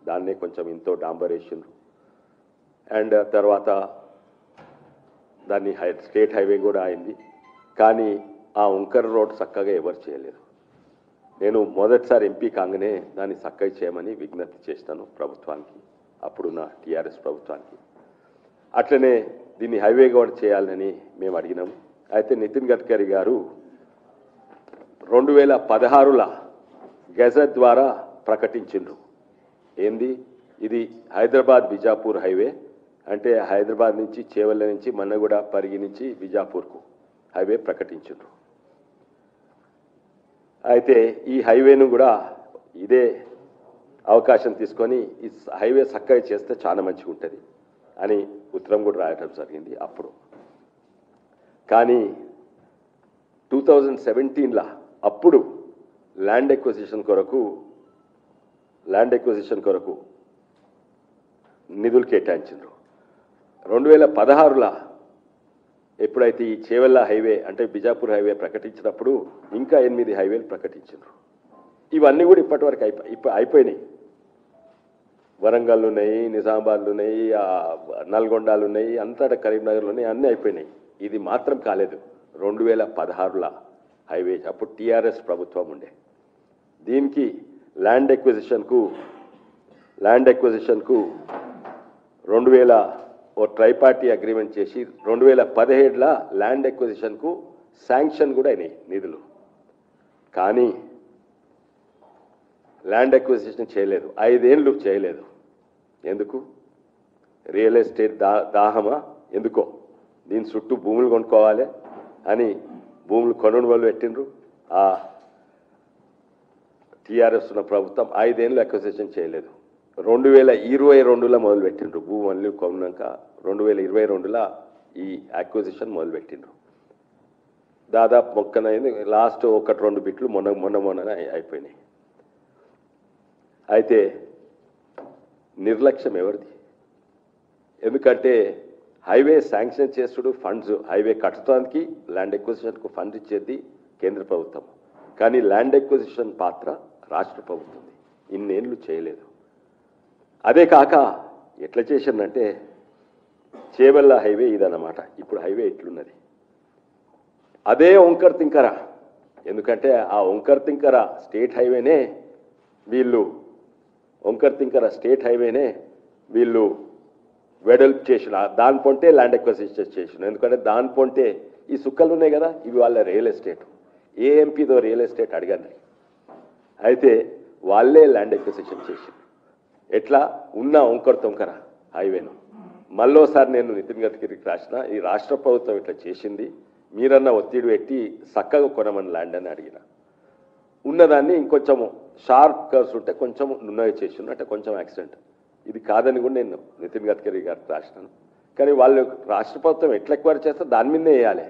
దాన్నే కొంచెం ఇంతో డాంబర్ వేసిండ్రు. అండ్ తర్వాత దాన్ని స్టేట్ హైవే కూడా అయింది. కానీ ఆ ఉంకర్ రోడ్ చక్కగా ఎవరు చేయలేదు. నేను మొదటిసారి ఎంపీ కాగానే దాన్ని చక్కగా చేయమని విజ్ఞప్తి చేస్తాను ప్రభుత్వానికి, అప్పుడున్న టీఆర్ఎస్ ప్రభుత్వానికి. అట్లనే దీన్ని హైవే కూడా చేయాలని మేము అడిగినాము. అయితే నితిన్ గడ్కరీ గారు 2016లో గెజెట్ ద్వారా ప్రకటించిండ్రు. ఏంది ఇది? హైదరాబాద్ బిజాపూర్ హైవే అంటే హైదరాబాద్ నుంచి చేవెళ్ళ నుంచి మన్నగూడ పరిగి నుంచి బిజాపూర్కు హైవే ప్రకటించిండ్రు. అయితే ఈ హైవేను కూడా ఇదే అవకాశం తీసుకొని ఈ హైవే చక్కగా చేస్తే చాలా మంచిగా ఉంటుంది అని ఉత్తరం కూడా రాయడం జరిగింది అప్పుడు. కానీ 2017లో అప్పుడు ల్యాండ్ ఎక్విజిషన్ కొరకు నిధులు కేటాయించారు. 2016లో ఎప్పుడైతే ఈ చేవెళ్ళ హైవే అంటే బిజాపూర్ హైవే ప్రకటించినప్పుడు ఇంకా 8 హైవేలు ప్రకటించారు. ఇవన్నీ కూడా ఇప్పటివరకు అయిపోయినాయి. వరంగల్ ఉన్నాయి, నిజామాబాద్లు ఉన్నాయి, నల్గొండలు ఉన్నాయి, అంతటా కరీంనగర్లు ఉన్నాయి, అన్నీ అయిపోయినాయి. ఇది మాత్రం కాలేదు. 2016లో హైవే అప్పుడు టీఆర్ఎస్ ప్రభుత్వం ఉండే. దీనికి ల్యాండ్ ఎక్విజిషన్కు 2000 ఓ ట్రైపార్టీ అగ్రిమెంట్ చేసి 2017లో ల్యాండ్ ఎక్విజిషన్కు శాంక్షన్ కూడా అయినాయి నిధులు. కానీ ల్యాండ్ ఎక్విజిషన్ చేయలేదు, 5 ఏళ్ళు చేయలేదు. ఎందుకు? రియల్ ఎస్టేట్ దాహమా? ఎందుకో దీని చుట్టూ భూములు కొనుక్కోవాలి అని భూములు కొనుగోలు పెట్టిండ్రు. ఆ టీఆర్ఎస్ ఉన్న ప్రభుత్వం 5 ఏళ్ళు అక్విజిషన్ చేయలేదు. 2022లో మొదలుపెట్టిండ్రు. భూములు కొన్నాక 2022లో ఈ అక్విజిషన్ మొదలుపెట్టిండ్రు. దాదాపు మొక్కనైంది. లాస్ట్ 1-2 బిట్లు మొన్న అయిపోయినాయి. అయితే నిర్లక్ష్యం ఎవరిది? ఎందుకంటే హైవే శాంక్షన్ చేసుడు ఫండ్స్, హైవే కట్టడానికి ల్యాండ్ ఎక్విజిషన్కు ఫండ్ ఇచ్చేది కేంద్ర ప్రభుత్వం. కానీ ల్యాండ్ ఎక్విజిషన్ పాత్ర రాష్ట్ర ప్రభుత్వంది. ఇన్నేళ్ళు చేయలేదు. అదే కాక ఎట్లా చేసిందంటే చేవెళ్ళ హైవే ఇదన్నమాట. ఇప్పుడు హైవే ఇట్లున్నది. అదే ఓంకర్ తింకర, ఎందుకంటే ఆ ఓంకర్ తింకర స్టేట్ హైవేనే వీళ్ళు వెడల్పు చేసిన, దాని పొంటే ల్యాండ్ ఎక్విజిషన్ చేసిన. ఎందుకంటే దాని పొంటే ఈ సుక్కలు ఉన్నాయి కదా, ఇవి వాళ్ళ రియల్ ఎస్టేట్. ఏ ఎంపీదో రియల్ ఎస్టేట్ అడగండి. అయితే వాళ్ళే ల్యాండ్ ఎక్విజిషన్ చేసింది. ఎట్లా ఉన్న ఓంకర్ తొంకర హైవేను మళ్ళోసారి నేను నితిన్ గడ్కరీకి రాసిన, ఈ రాష్ట్ర ప్రభుత్వం ఇట్లా చేసింది, మీరన్నా ఒత్తిడి పెట్టి చక్కగా కొనమని ల్యాండ్ అని అడిగిన. ఉన్నదాన్ని ఇంకొంచెము షార్ప్ కర్వ్స్ ఉంటే కొంచెం నున్నగా చేసిండు, అంటే కొంచెం యాక్సిడెంట్. ఇది కాదని కూడా నేను నితిన్ గడ్కరీ గారికి రాసినాను. కానీ వాళ్ళు రాష్ట్ర ప్రభుత్వం ఎట్లా ఎక్వైర్ చేస్తే దాని మీదే వేయాలి.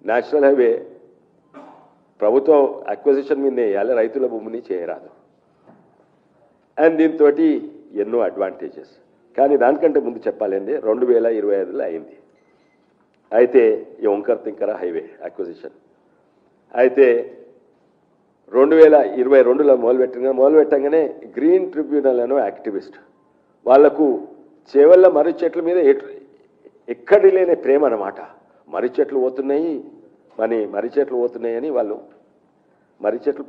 నేషనల్ హైవే ప్రభుత్వం అక్విజిషన్ మీదే వేయాలి, రైతుల భూమిని చేయరాదు. అండ్ దీంతో ఎన్నో అడ్వాంటేజెస్. కానీ దానికంటే ముందు చెప్పాలండి, 2025లో అయింది. అయితే ఈ ఓంకర్ తింకర హైవే అక్విజిషన్ అయితే 2022లో మొదలుపెట్టగానే గ్రీన్ ట్రిబ్యునల్ అనే యాక్టివిస్ట్ వాళ్లకు చేవెళ్ళ మర్రి చెట్ల మీద ఎక్కడి లేని ప్రేమ అన్నమాట. మర్రి చెట్లు పోతున్నాయని వాళ్ళు మర్రి చెట్లు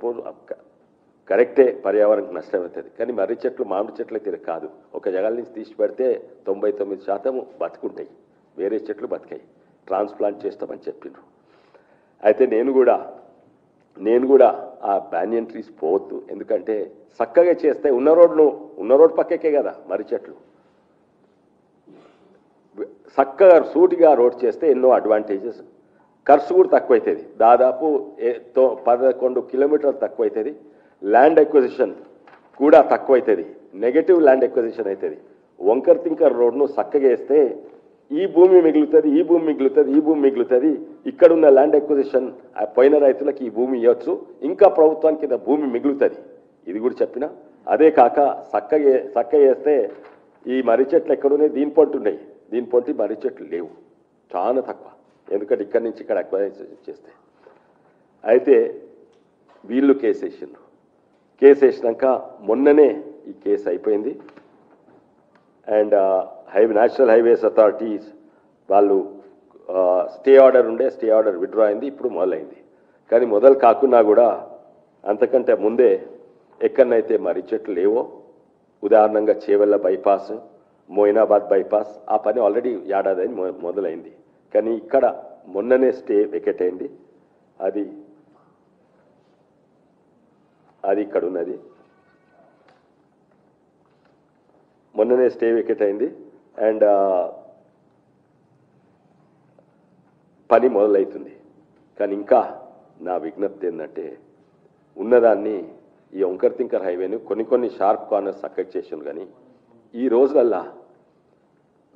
కరెక్టే, పర్యావరణకు నష్టం అవుతుంది. కానీ మర్రి చెట్లు మామిడి చెట్లు అయితే కాదు. ఒక జగల నుంచి తీసి పెడితే 99% బతుకుంటాయి, వేరే చెట్లు బతికాయి. ట్రాన్స్ప్లాంట్ చేస్తామని చెప్పిండ్రు. అయితే నేను కూడా ఆ బ్యానియన్ ట్రీస్ పోవద్దు, ఎందుకంటే చక్కగా చేస్తే ఉన్న రోడ్డు పక్కకే కదా మర్రి చెట్లు. చక్కగా సూటిగా రోడ్ చేస్తే ఎన్నో అడ్వాంటేజెస్. ఖర్చు కూడా తక్కువైతుంది, దాదాపు 11 కిలోమీటర్లు తక్కువైతుంది. ల్యాండ్ ఎక్విజిషన్ కూడా తక్కువైతుంది, నెగటివ్ ల్యాండ్ ఎక్విజిషన్ అవుతుంది. వంకర్ తింకర్ రోడ్ను చక్కగా వేస్తే ఈ భూమి మిగులుతుంది. ఇక్కడున్న ల్యాండ్ ఎక్విజిషన్ పోయిన రైతులకు ఈ భూమి ఇవ్వచ్చు, ఇంకా ప్రభుత్వానికి భూమి మిగులుతుంది. ఇది కూడా చెప్పిన. అదే కాక చక్కగా వేస్తే ఈ మర్రి చెట్లు ఎక్కడున్నాయి, దీని పొంటి మర్రి చెట్లు లేవు, చాలా తక్కువ. ఎందుకంటే ఇక్కడి నుంచి ఇక్కడ అక్వైజేషన్ చేస్తే. అయితే వీళ్ళు కేసేసినాక మొన్ననే ఈ కేసు అయిపోయింది. అండ్ నేషనల్ హైవేస్ అథారిటీస్ వాళ్ళు స్టే ఆర్డర్ ఉండే, స్టే ఆర్డర్ విత్డ్రా అయింది, ఇప్పుడు మొదలైంది. కానీ మొదలు కాకున్నా కూడా అంతకంటే ముందే ఎక్కడనైతే మర్రి చెట్లు లేవో, ఉదాహరణంగా చేవెళ్ళ బైపాస్, మోయినాబాద్ బైపాస్, ఆ పని ఆల్రెడీ ఏడాది మొదలైంది. కానీ ఇక్కడ మొన్ననే స్టే వెకెట్ అయింది. అది ఇక్కడ ఉన్నది, మొన్ననే స్టే వెకెట్ అయింది. అండ్ పని మొదలవుతుంది. కానీ ఇంకా నా విజ్ఞప్తి ఏంటంటే, ఉన్నదాన్ని ఈ ఓంకర్ తింకర్ హైవేను కొన్ని షార్ప్ కార్నర్స్ చక్కగా చేసాను. కానీ ఈ రోజులల్లా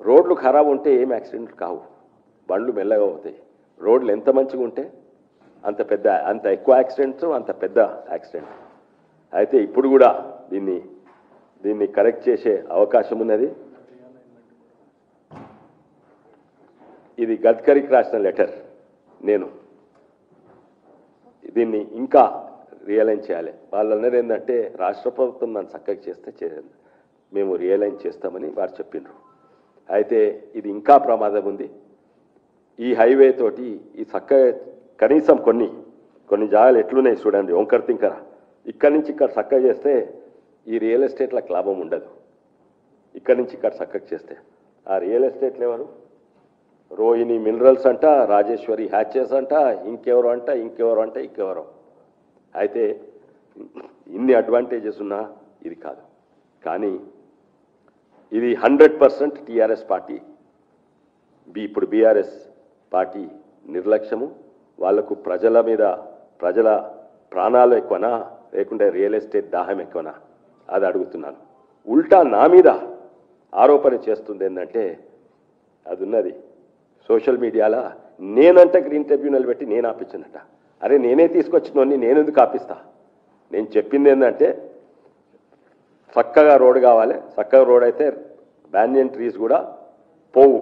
రోడ్లు ఖరాబ్ ఉంటే ఏం యాక్సిడెంట్ కావు, బండ్లు మెల్లగా అవుతాయి. రోడ్లు ఎంత మంచిగా ఉంటే అంత ఎక్కువ యాక్సిడెంట్స్, అంత పెద్ద యాక్సిడెంట్. అయితే ఇప్పుడు కూడా దీన్ని కరెక్ట్ చేసే అవకాశం ఉన్నది. ఇది గడ్కరీకి రాసిన లెటర్. నేను దీన్ని ఇంకా రియలైజ్ చేయాలి. వాళ్ళు అన్నది ఏంటంటే, రాష్ట్ర ప్రభుత్వం నన్ను చక్కగా చేస్తే మేము రియలైజ్ చేస్తామని వారు చెప్పిండ్రు. అయితే ఇది ఇంకా ప్రమాదం ఉంది. ఈ హైవే తోటి ఈ చక్కగా కనీసం కొన్ని జాగాలు ఎట్లున్నాయి చూడండి. ఓంకర్ తింకర ఇక్కడి నుంచి ఇక్కడ చక్కగా చేస్తే ఈ రియల్ ఎస్టేట్లకు లాభం ఉండదు. ఇక్కడి నుంచి ఇక్కడ చక్కగా చేస్తే ఆ రియల్ ఎస్టేట్లు ఎవరు? రోహిణి మినరల్స్ అంట, రాజేశ్వరి హ్యాచెస్ అంట, ఇంకెవరో. అయితే ఇన్ని అడ్వాంటేజెస్ ఉన్నా ఇది కాదు. కానీ ఇది 100% టీఆర్ఎస్ పార్టీ, ఇప్పుడు బీఆర్ఎస్ పార్టీ నిర్లక్ష్యము. వాళ్లకు ప్రజల ప్రాణాలు ఎక్కువనా, లేకుంటే రియల్ ఎస్టేట్ దాహం ఎక్కువనా, అది అడుగుతున్నాను. ఉల్టా నా మీద ఆరోపణ చేస్తుంది ఏంటంటే, అది ఉన్నది సోషల్ మీడియాలో, నేనంటే గ్రీన్ ట్రిబ్యునల్ పెట్టి నేను ఆపించినట్ట. అరే నేనే తీసుకొచ్చినోని నేను ఎందుకు ఆపిస్తా? నేను చెప్పింది ఏంటంటే, చక్కగా రోడ్ కావాలి. చక్కగా రోడ్ అయితే బ్యానియన్ ట్రీస్ కూడా పోవు.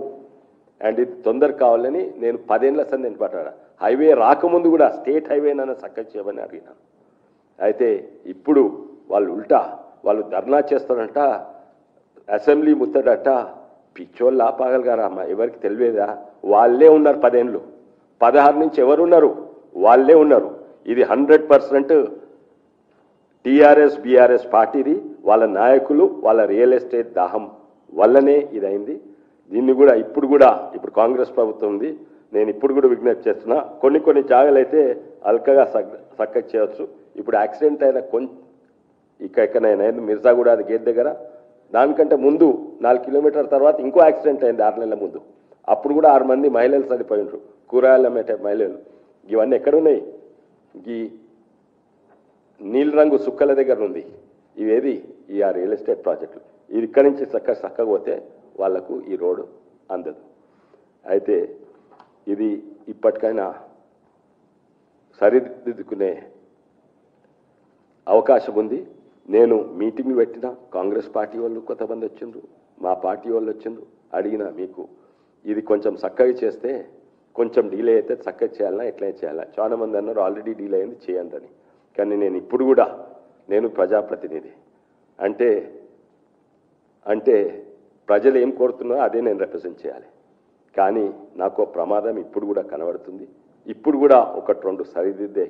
అండ్ ఇది తొందర కావాలని నేను 10 ఏళ్ల సంది నేను పట్టాడు. హైవే రాకముందు కూడా స్టేట్ హైవే నన్ను చక్కగా చేయమని అడిగినాను. అయితే ఇప్పుడు వాళ్ళు ధర్నా చేస్తారంట, అసెంబ్లీ ముత్తడట. పిచ్చోళ్ళు ఆపాగలగారా అమ్మ? ఎవరికి తెలియదా? వాళ్ళే ఉన్నారు 10 ఏళ్ళు, 16 నుంచి ఎవరున్నారు? వాళ్ళే ఉన్నారు. ఇది 100% టీఆర్ఎస్ బీఆర్ఎస్ పార్టీది. వాళ్ళ నాయకులు వాళ్ళ రియల్ ఎస్టేట్ దాహం వల్లనే ఇదైంది. దీన్ని కూడా ఇప్పుడు కాంగ్రెస్ ప్రభుత్వం ఉంది. నేను ఇప్పుడు కూడా విజ్ఞప్తి చేస్తున్నా, కొన్ని జాగాలు అయితే అల్కగా చక్కగా చేయవచ్చు. ఇప్పుడు యాక్సిడెంట్ అయిన ఎక్కడైనా మిర్జాగూడ అది గేట్ దగ్గర, దానికంటే ముందు 4 కిలోమీటర్ల తర్వాత ఇంకో యాక్సిడెంట్ అయింది 6 నెలల ముందు. అప్పుడు కూడా 6 మంది మహిళలు చనిపోయినారు, కూరగాయలు అమ్మేట మహిళలు. ఇవన్నీ ఎక్కడున్నాయి? ఈ నీళ్ళ రంగు సుక్కల దగ్గర ఉంది. ఇవేది ఈ రియల్ ఎస్టేట్ ప్రాజెక్టులు. ఇది ఇక్కడి నుంచి చక్కగా పోతే వాళ్లకు ఈ రోడ్డు అందదు. అయితే ఇది ఇప్పటికైనా సరిదిద్దుకునే అవకాశం ఉంది. నేను మీటింగ్ పెట్టిన కాంగ్రెస్ పార్టీ వాళ్ళు కొంతమంది వచ్చిండ్రు, మా పార్టీ వాళ్ళు వచ్చిండ్రు. అడిగినా మీకు ఇది కొంచెం చక్కగా చేస్తే, కొంచెం డీలే అయితే చక్కగా చేయాలన్నా ఎట్లయినా చేయాలా? చాలా మంది అన్నారు ఆల్రెడీ డీలే అయింది చేయండి అని. కానీ నేను ఇప్పుడు కూడా నేను ప్రజాప్రతినిధి అంటే ప్రజలు ఏం కోరుతున్నారో అదే నేను రిప్రజెంట్ చేయాలి. కానీ నాకు ప్రమాదం ఇప్పుడు కూడా కనబడుతుంది. ఇప్పుడు కూడా 1-2 సరిదిద్దే